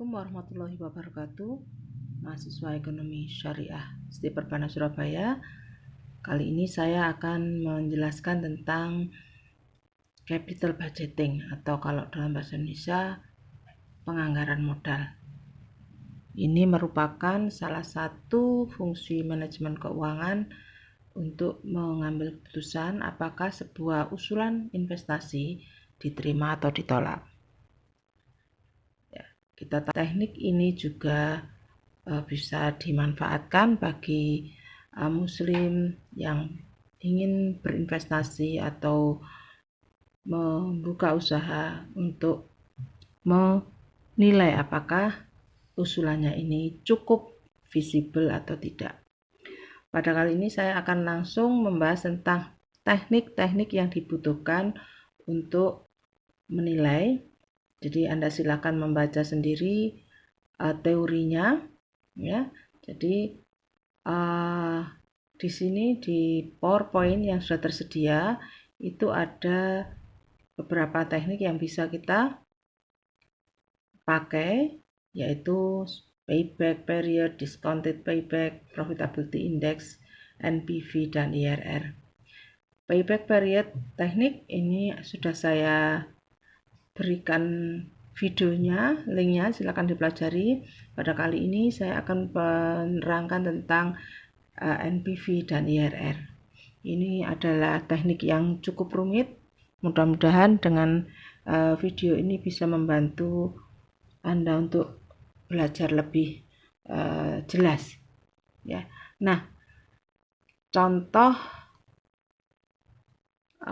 Assalamualaikum warahmatullahi wabarakatuh. Mahasiswa Ekonomi Syariah ST Perbana Surabaya. Kali ini saya akan menjelaskan tentang capital budgeting atau kalau dalam bahasa Indonesia penganggaran modal. Ini merupakan salah satu fungsi manajemen keuangan untuk mengambil keputusan apakah sebuah usulan investasi diterima atau ditolak. Teknik ini juga bisa dimanfaatkan bagi muslim yang ingin berinvestasi atau membuka usaha untuk menilai apakah usulannya ini cukup visible atau tidak. Pada kali ini saya akan langsung membahas tentang teknik-teknik yang dibutuhkan untuk menilai. Jadi Anda silakan membaca sendiri teorinya, ya. Jadi di sini di PowerPoint yang sudah tersedia itu ada beberapa teknik yang bisa kita pakai, yaitu payback period, discounted payback, profitability index, NPV dan IRR. Payback period teknik ini sudah saya berikan videonya, linknya silakan dipelajari. Pada kali ini saya akan menerangkan tentang NPV dan IRR. Ini adalah teknik yang cukup rumit. Mudah-mudahan dengan video ini bisa membantu Anda untuk belajar lebih jelas. Ya. Nah, contoh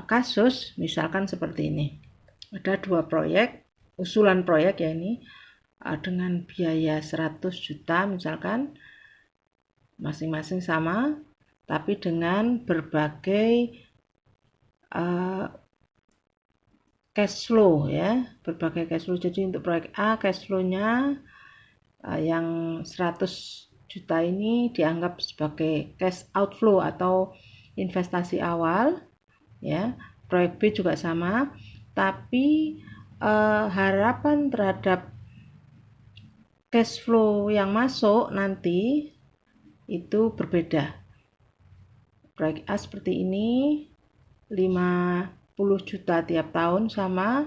kasus misalkan seperti ini. Ada dua proyek, usulan proyek ya ini dengan biaya 100 juta misalkan, masing-masing sama, tapi dengan berbagai cash flow ya, berbagai cash flow. Jadi untuk proyek A cash flow-nya yang 100 juta ini dianggap sebagai cash outflow atau investasi awal ya. Proyek B juga sama, tapi harapan terhadap cash flow yang masuk nanti itu berbeda. Proyek A seperti ini 50 juta tiap tahun sama,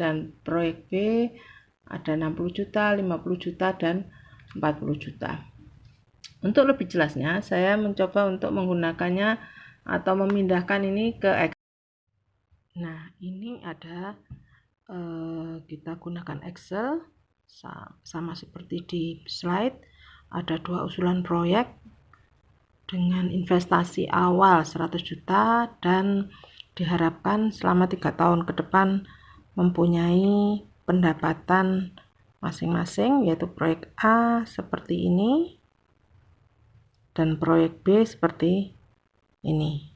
dan proyek B ada 60 juta, 50 juta dan 40 juta. Untuk lebih jelasnya saya mencoba untuk menggunakannya atau memindahkan ini ke Excel. Nah, ini ada kita gunakan Excel sama seperti di slide. Ada dua usulan proyek dengan investasi awal 100 juta dan diharapkan selama 3 tahun ke depan mempunyai pendapatan masing-masing, yaitu proyek A seperti ini dan proyek B seperti ini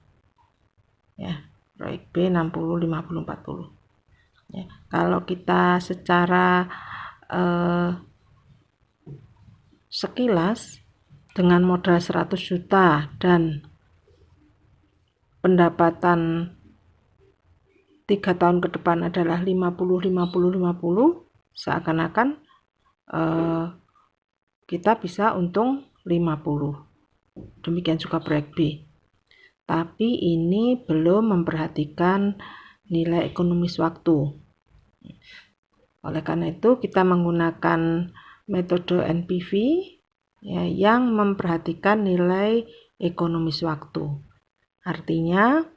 ya. Proyek B 60, 50, 40 ya. Kalau kita secara sekilas dengan modal 100 juta dan pendapatan 3 tahun ke depan adalah 50, 50, 50, seakan-akan kita bisa untung 50. Demikian juga proyek B. Tapi ini belum memperhatikan nilai ekonomis waktu. Oleh karena itu kita menggunakan metode NPV ya, yang memperhatikan nilai ekonomis waktu. Artinya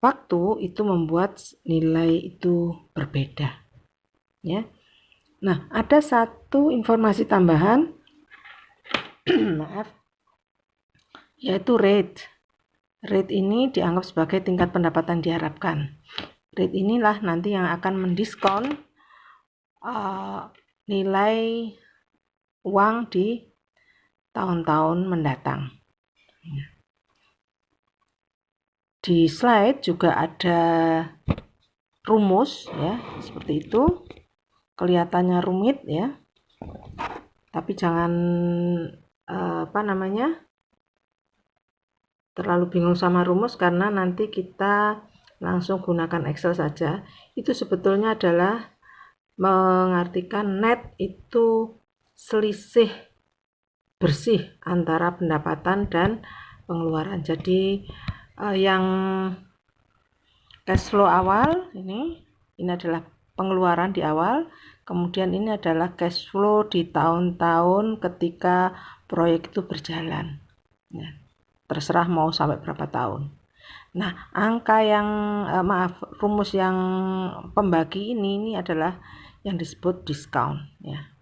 waktu itu membuat nilai itu berbeda ya. Nah, ada satu informasi tambahan maaf, yaitu rate. Rate ini dianggap sebagai tingkat pendapatan diharapkan. Rate inilah nanti yang akan mendiskon nilai uang di tahun-tahun mendatang. Di slide juga ada rumus ya, seperti itu. Kelihatannya rumit ya, tapi jangan terlalu bingung sama rumus, karena nanti kita langsung gunakan Excel saja. Itu sebetulnya adalah mengartikan net itu selisih bersih antara pendapatan dan pengeluaran. Jadi yang cash flow awal ini adalah pengeluaran di awal, kemudian ini adalah cash flow di tahun-tahun ketika proyek itu berjalan. Ya, terserah mau sampai berapa tahun. Nah, angka yang rumus yang pembagi ini adalah yang disebut diskon ya.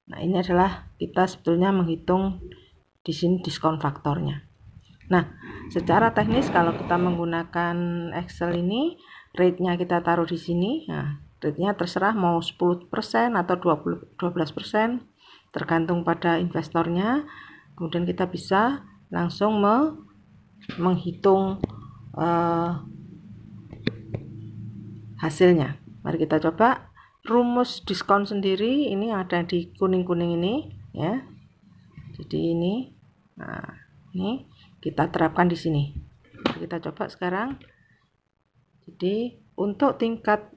Nah, ini adalah kita sebetulnya menghitung di sini diskon faktornya. Nah, secara teknis kalau kita menggunakan Excel ini, rate-nya kita taruh di sini. Nah, rate-nya terserah mau 10% atau 12%, tergantung pada investornya. Kemudian kita bisa langsung menghitung hasilnya. Mari kita coba. Rumus diskon sendiri ini ada di kuning-kuning ini ya. Jadi ini, nah ini kita terapkan di sini. Kita coba sekarang. Jadi untuk tingkat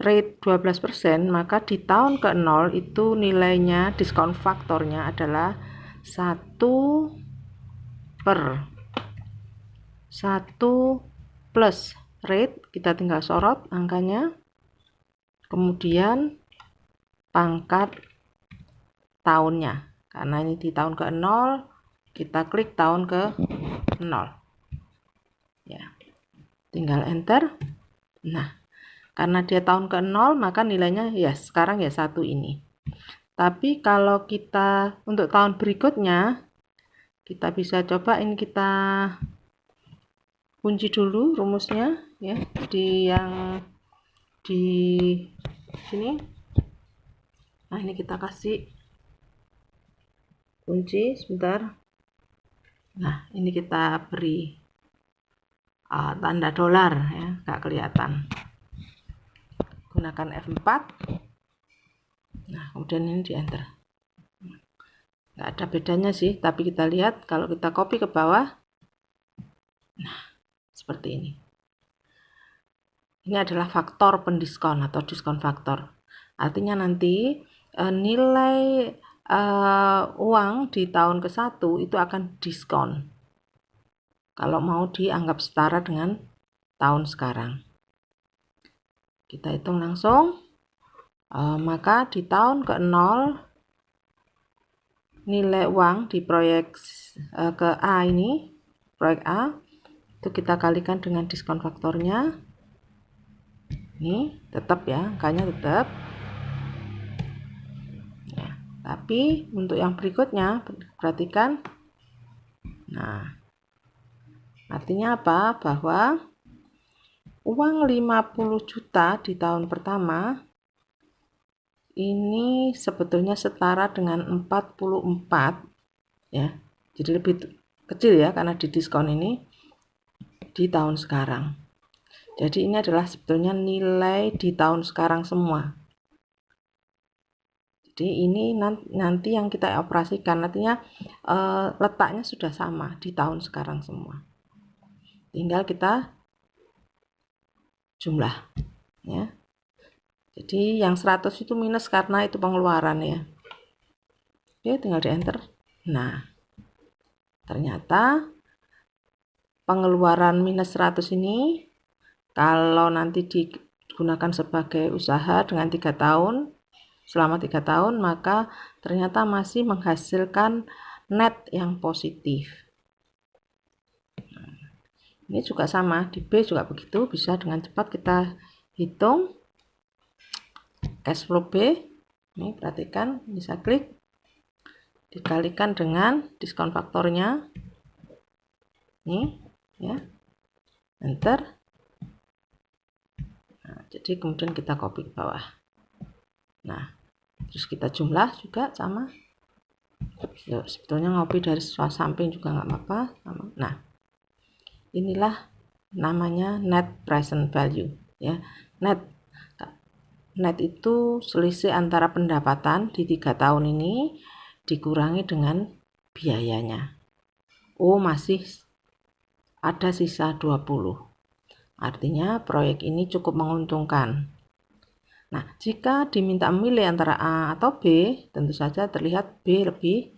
rate 12%, maka di tahun ke-0 itu nilainya diskon faktornya adalah 1 per 1 plus rate, kita tinggal sorot angkanya, kemudian pangkat tahunnya, karena ini di tahun ke-0 kita klik tahun ke-0 ya, tinggal enter. Nah, karena dia tahun ke-0 maka nilainya ya sekarang ya 1 ini. Tapi kalau kita untuk tahun berikutnya, kita bisa coba ini kita kunci dulu rumusnya ya, di yang di sini. Nah, ini kita kasih kunci sebentar. Nah, ini kita beri tanda dolar ya, nggak kelihatan. Gunakan F4. Nah, kemudian ini di enter. Nggak ada bedanya sih, tapi kita lihat kalau kita copy ke bawah. Nah, seperti ini. Ini adalah faktor pendiskon atau diskon faktor. Artinya nanti nilai uang di tahun ke-1 itu akan diskon kalau mau dianggap setara dengan tahun sekarang. Kita hitung langsung. Maka di tahun ke-0 nilai uang di proyek ke A ini, proyek A itu kita kalikan dengan diskon faktornya. Ini tetap ya, angkanya tetap. Ya, tapi untuk yang berikutnya perhatikan. Nah, artinya apa? Bahwa uang 50 juta di tahun pertama ini sebetulnya setara dengan 44 ya. Jadi lebih kecil ya karena didiskon ini di tahun sekarang. Jadi ini adalah sebetulnya nilai di tahun sekarang semua. Jadi ini nanti yang kita operasikan, artinya letaknya sudah sama di tahun sekarang semua. Tinggal kita jumlah ya. Jadi yang 100 itu minus karena itu pengeluaran ya. Oke, tinggal di enter. Nah, ternyata pengeluaran minus 100 ini kalau nanti digunakan sebagai usaha dengan 3 tahun, selama 3 tahun, maka ternyata masih menghasilkan net yang positif. Ini juga sama, di B juga begitu, bisa dengan cepat kita hitung cash flow B. Ini perhatikan, bisa klik, dikalikan dengan diskon faktornya. Ini ya, enter. Nah, jadi kemudian kita copy ke bawah. Nah, terus kita jumlah juga sama. Sebetulnya ngopi dari samping juga nggak apa-apa. Nah, inilah namanya net present value ya. Net itu selisih antara pendapatan di 3 tahun ini dikurangi dengan biayanya. Oh, masih ada sisa 20. Artinya proyek ini cukup menguntungkan. Nah, jika diminta memilih antara A atau B, tentu saja terlihat B lebih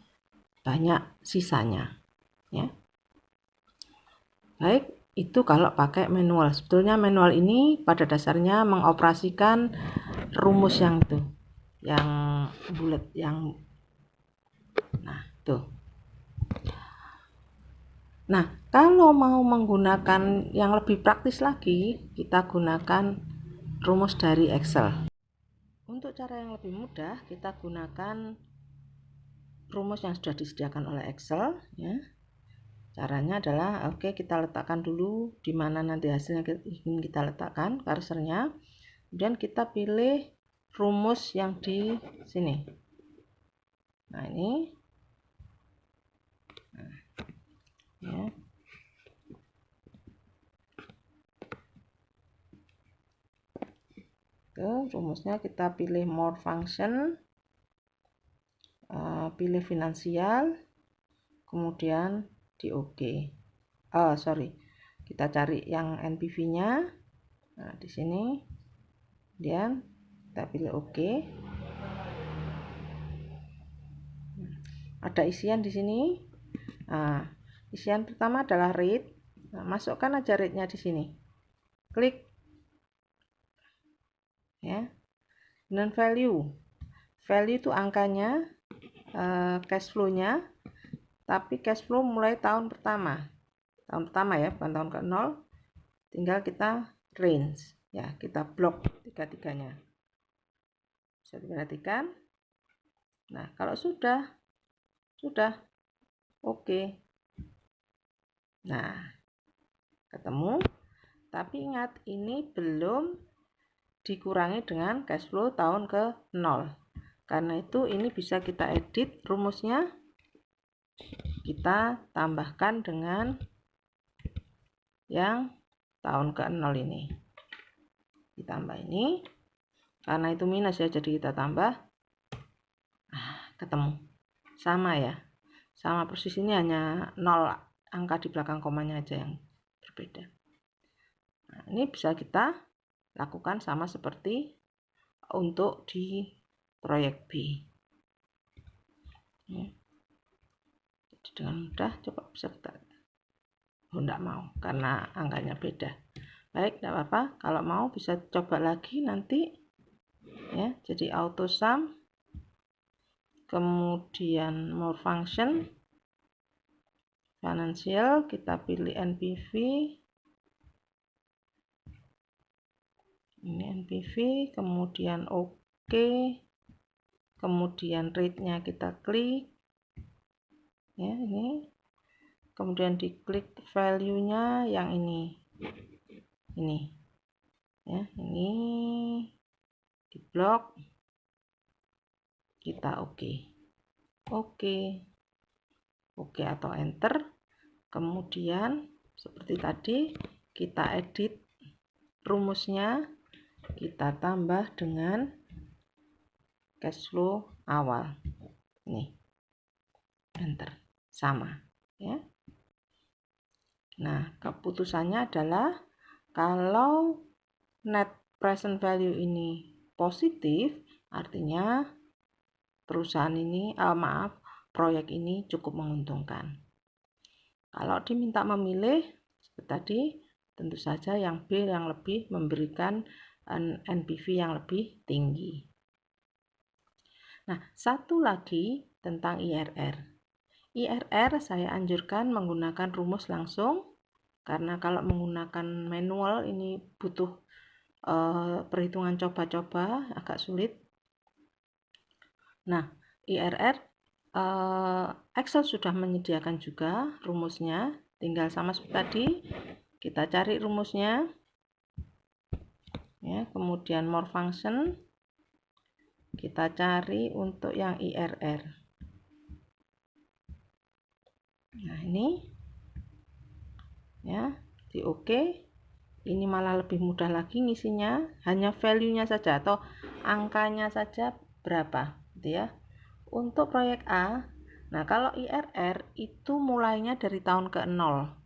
banyak sisanya. Ya. Baik, itu kalau pakai manual. Sebetulnya manual ini pada dasarnya mengoperasikan rumus yang itu, yang bulat, yang nah tuh. Nah, kalau mau menggunakan yang lebih praktis lagi, kita gunakan rumus dari Excel. Untuk cara yang lebih mudah, kita gunakan rumus yang sudah disediakan oleh Excel. Ya. Caranya adalah, oke, kita letakkan dulu di mana nanti hasilnya ingin kita letakkan kursornya. Kemudian kita pilih rumus yang di sini. Nah, ini. Nah, ya. Rumusnya kita pilih more function, pilih finansial, kemudian di OK. Kita cari yang NPV-nya. Nah, di sini, kemudian kita pilih OK. Ada isian di sini. Nah, isian pertama adalah rate. Nah, masukkan aja rate-nya di sini. Klik. Ya. Dan value. Value itu angkanya, cash flow-nya, tapi cash flow mulai tahun pertama. Tahun pertama ya, bukan tahun ke-0. Tinggal kita range. Ya, kita blok tiga-tiganya. Bisa diperhatikan. Nah, kalau sudah oke. Nah, ketemu. Tapi ingat, ini belum dikurangi dengan cash flow tahun ke-0. Karena itu ini bisa kita edit rumusnya. Kita tambahkan dengan yang tahun ke-0 ini. Ditambah ini. Karena itu minus ya, jadi kita tambah. Ketemu. Sama ya. Sama persis, ini hanya 0 angka di belakang komanya aja yang berbeda. Nah, ini bisa kita lakukan sama seperti untuk di proyek B. Ya. Jadi dengan mudah coba bisa kita. Enggak mau karena angkanya beda. Baik, tidak apa-apa. Kalau mau bisa coba lagi nanti. Ya, jadi auto sum, kemudian more function, financial, kita pilih NPV. Ini NPV, kemudian OK, kemudian rate-nya kita klik. Ya, ini. Kemudian diklik value-nya yang ini. Ini. Ya, ini diblok. Kita OK. Oke atau enter. Kemudian seperti tadi kita edit rumusnya, kita tambah dengan cash flow awal. Nih. Enter. Sama, ya. Nah, keputusannya adalah kalau net present value ini positif, artinya perusahaan ini, proyek ini cukup menguntungkan. Kalau diminta memilih, seperti tadi, tentu saja yang B yang lebih memberikan NPV yang lebih tinggi. Nah, satu lagi tentang IRR. IRR saya anjurkan menggunakan rumus langsung, karena kalau menggunakan manual ini butuh perhitungan coba-coba, agak sulit. Nah, IRR Excel sudah menyediakan juga rumusnya, tinggal sama seperti tadi, kita cari rumusnya, ya, kemudian more function, kita cari untuk yang IRR. Nah, ini, ya, di OK. Ini malah lebih mudah lagi ngisinya, hanya value-nya saja atau angkanya saja berapa, gitu ya. Untuk proyek A, nah kalau IRR itu mulainya dari tahun ke-0.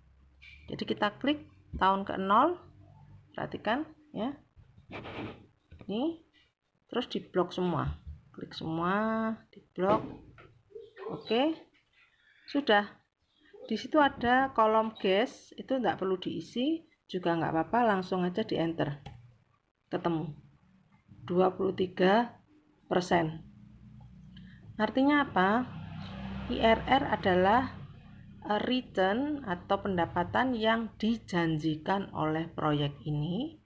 Jadi kita klik tahun ke-0, perhatikan ya. Ini terus diblok semua, klik semua, diblok. Oke, sudah. Di situ ada kolom guess, itu enggak perlu diisi juga enggak apa-apa, langsung aja di enter. Ketemu 23%. Artinya apa? IRR adalah return atau pendapatan yang dijanjikan oleh proyek ini.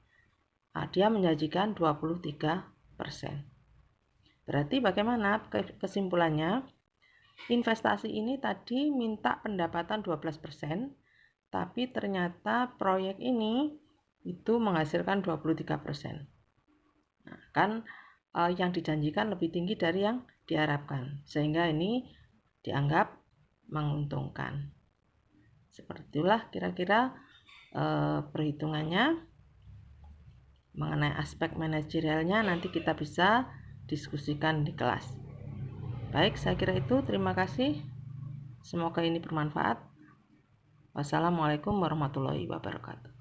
Dia menjanjikan 23%. Berarti bagaimana kesimpulannya? Investasi ini tadi minta pendapatan 12%, tapi ternyata proyek ini itu menghasilkan 23%. Nah, kan yang dijanjikan lebih tinggi dari yang diharapkan, sehingga ini dianggap menguntungkan. Seperti itulah kira-kira perhitungannya. Mengenai aspek manajerialnya nanti kita bisa diskusikan di kelas. Baik, saya kira itu. Terima kasih. Semoga ini bermanfaat. Wassalamualaikum warahmatullahi wabarakatuh.